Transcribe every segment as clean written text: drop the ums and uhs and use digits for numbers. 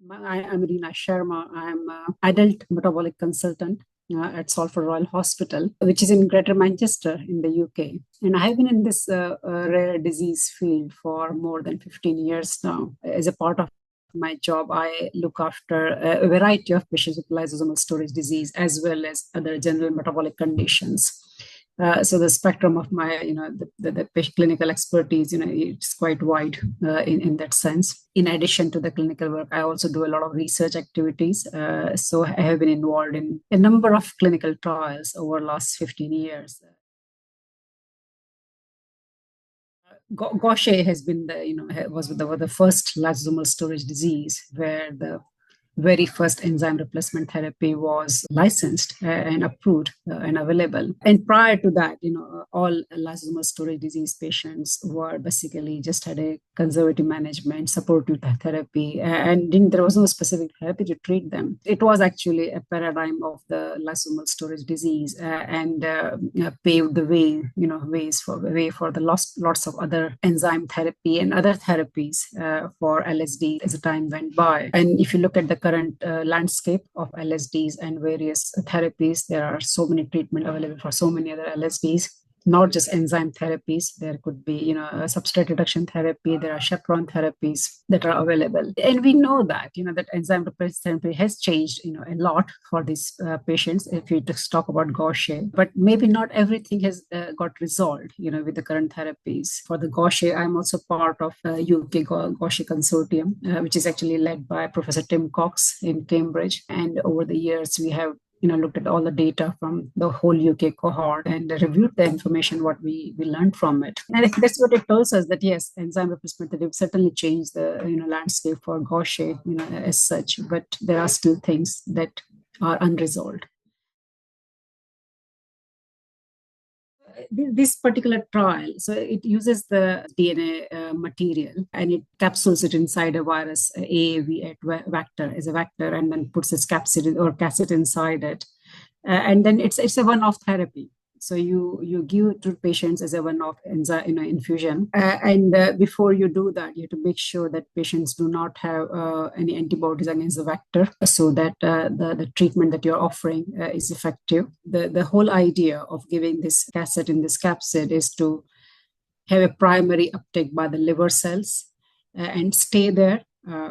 I'm Reena Sharma. I'm an adult metabolic consultant at Salford Royal Hospital, which is in Greater Manchester in the UK. And I have been in this rare disease field for more than 15 years now. As a part of my job, I look after a variety of patients with lysosomal storage disease as well as other general metabolic conditions. So the spectrum of my, the clinical expertise, it's quite wide in that sense. In addition to the clinical work, I also do a lot of research activities. So I have been involved in a number of clinical trials over the last 15 years. Gaucher has been was the first lysosomal storage disease where the very first enzyme replacement therapy was licensed and approved and available. And prior to that, all lysosomal storage disease patients were basically just had a conservative management, supportive therapy, and there was no specific therapy to treat them. It was actually a paradigm of the lysosomal storage disease and paved the way, way for the lots of other enzyme therapy and other therapies for LSD as the time went by. And if you look at the current landscape of LSDs and various therapies, there are so many treatments available for so many other LSDs, not just enzyme therapies. There could be, substrate reduction therapy. There are chaperone therapies that are available. And we know that, that enzyme replacement therapy has changed, a lot for these patients, if you just talk about Gaucher. But maybe not everything has got resolved, with the current therapies. For the Gaucher, I'm also part of UK Gaucher Consortium, which is actually led by Professor Tim Cox in Cambridge. And over the years, we have looked at all the data from the whole UK cohort and reviewed the information, what we learned from it. And I think that's what it tells us that, yes, enzyme replacement therapy certainly changed the landscape for Gaucher, as such, but there are still things that are unresolved. This particular trial, so it uses the DNA material and it capsules it inside a virus AAV vector as a vector, and then puts this capsid or cassette inside it, and then it's a one-off therapy. So you give to patients as a one-off enzyme, infusion, and before you do that, you have to make sure that patients do not have any antibodies against the vector, so that the treatment that you're offering is effective. The whole idea of giving this cassette in this capsid is to have a primary uptake by the liver cells and stay there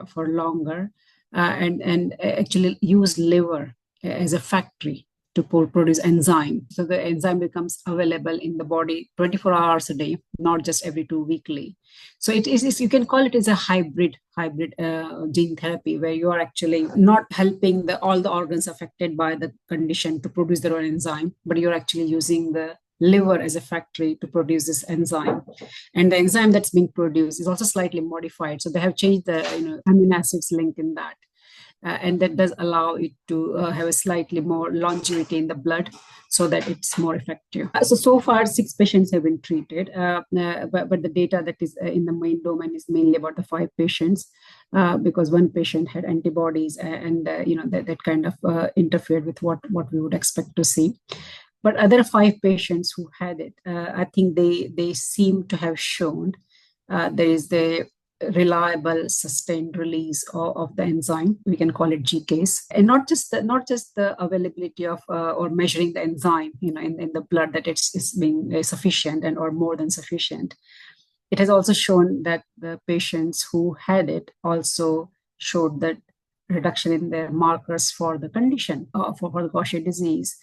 for longer, and actually use liver as a factory to produce enzyme. So the enzyme becomes available in the body 24 hours a day, not just every 2 weekly. So it is, you can call it as a hybrid gene therapy, where you are actually not helping all the organs affected by the condition to produce their own enzyme, but you're actually using the liver as a factory to produce this enzyme. And the enzyme that's being produced is also slightly modified. So they have changed the amino acids link in that. And that does allow it to have a slightly more longevity in the blood, so that it's more effective. So far, 6 patients have been treated, but the data that is in the main domain is mainly about the 5 patients, because one patient had antibodies, and that kind of interfered with what we would expect to see. But other 5 patients who had it, I think they seem to have shown there is the reliable sustained release of the enzyme. We can call it GCase, and not just the availability of or measuring the enzyme in the blood, that it's being sufficient and or more than sufficient. It has also shown that the patients who had it also showed that reduction in their markers for the condition for the Gaucher disease.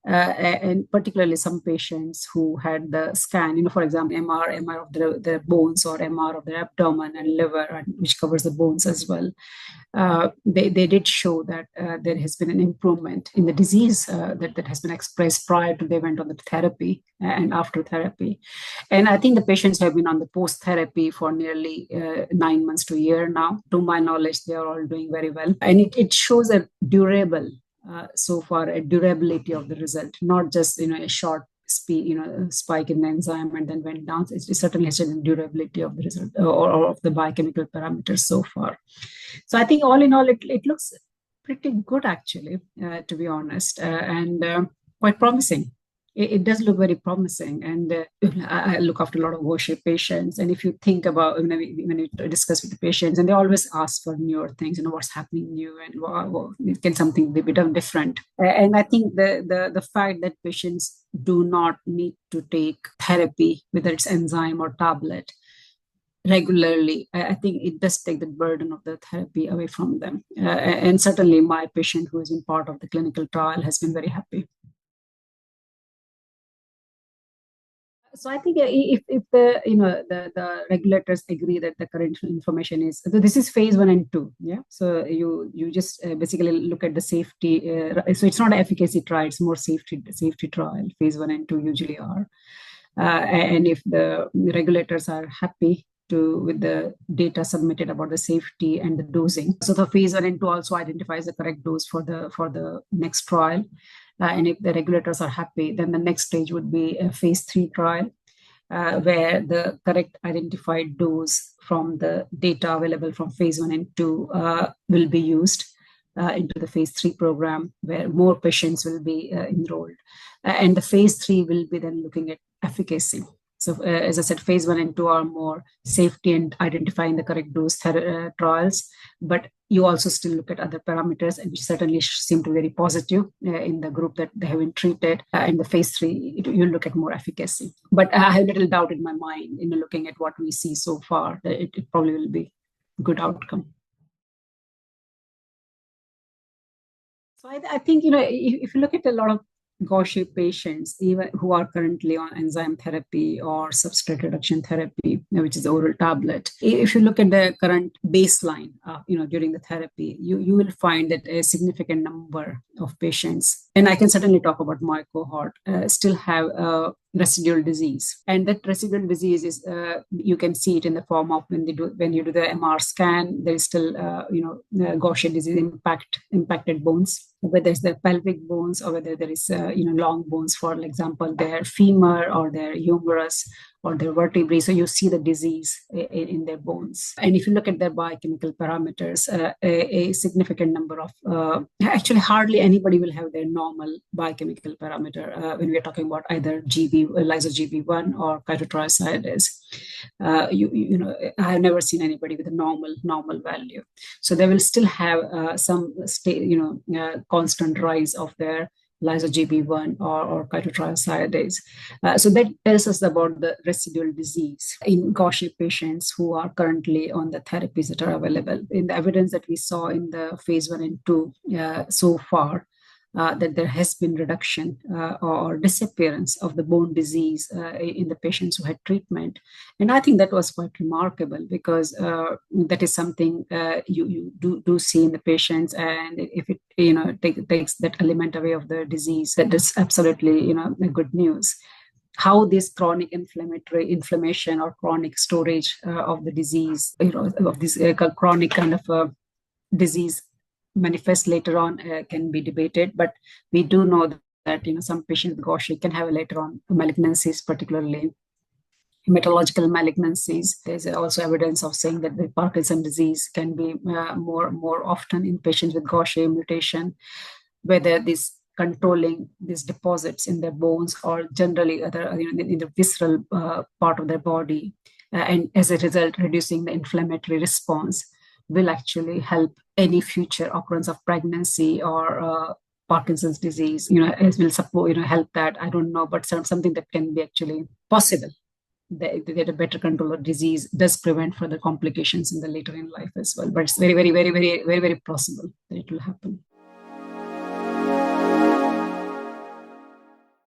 And particularly some patients who had the scan, for example, MR of their bones, or MR of their abdomen and liver, which covers the bones as well. They did show that there has been an improvement in the disease that has been expressed prior to they went on the therapy and after therapy. And I think the patients have been on the post-therapy for nearly 9 months to a year now. To my knowledge, they are all doing very well. And it shows a durable, so far, a durability of the result, not just a short spike in the enzyme and then went down. It certainly has a durability of the result or of the biochemical parameters so far. So I think all in all, it looks pretty good, actually, to be honest, and quite promising it does look very promising. And I look after a lot of Gaucher patients. And if you think about when we discuss with the patients, and they always ask for newer things, what's happening new, and can something be done different? And I think the fact that patients do not need to take therapy, whether it's enzyme or tablet, regularly, I think it does take the burden of the therapy away from them. And certainly my patient who has been part of the clinical trial has been very happy. So I think if the the regulators agree that the current information is, so this is phase 1 and 2, yeah. So you just basically look at the safety. So it's not an efficacy trial; it's more safety trial. Phase 1 and 2 usually are, and if the regulators are happy with the data submitted about the safety and the dosing, so the phase 1 and 2 also identifies the correct dose for the next trial. And if the regulators are happy, then the next stage would be a phase 3 trial, where the correct identified dose from the data available from phase 1 and 2 will be used into the phase 3 program, where more patients will be enrolled. And the phase 3 will be then looking at efficacy. So as I said, phase 1 and 2 are more safety and identifying the correct dose trials, but you also still look at other parameters, and which certainly seem to be very positive in the group that they have been treated. In the phase 3, you look at more efficacy. But I have little doubt in my mind, looking at what we see so far, that it probably will be a good outcome. So I think, if you look at a lot of Gaucher patients, even who are currently on enzyme therapy or substrate reduction therapy, which is oral tablet. If you look at the current baseline, during the therapy, you will find that a significant number of patients, and I can certainly talk about my cohort, still have residual disease. And that residual disease is, you can see it in the form of when you do the MR scan, there is still, Gaucher disease impacted bones, whether it's the pelvic bones or whether there is, long bones, for example, their femur or their humerus or their vertebrae. So you see the disease in their bones. And if you look at their biochemical parameters, a significant number of, actually hardly anybody will have their normal biochemical parameter when we are talking about either lyso-Gb1 or chitotriosidase. I have never seen anybody with a normal value. So they will still have some constant rise of their lyso-Gb1 or chitotriosidase. So that tells us about the residual disease in Gaucher patients who are currently on the therapies that are available. In the evidence that we saw in the phase 1 and 2 so far, that there has been reduction or disappearance of the bone disease in the patients who had treatment. And I think that was quite remarkable, because that is something you do see in the patients. And if it takes that element away of the disease, that is absolutely good news. How this chronic inflammation or chronic storage of the disease, of this chronic kind of disease manifest later on can be debated, but we do know that some patients with Gaucher can have later on malignancies, particularly hematological malignancies. There's also evidence of saying that the Parkinson disease can be more often in patients with Gaucher mutation, whether this controlling these deposits in their bones or generally other in the visceral part of their body, and as a result reducing the inflammatory response, will actually help any future occurrence of pregnancy or Parkinson's disease. As will support, help that. I don't know, but something that can be actually possible. That a better control of disease does prevent further complications in the later in life as well. But it's very, very, very, very, very, very possible that it will happen.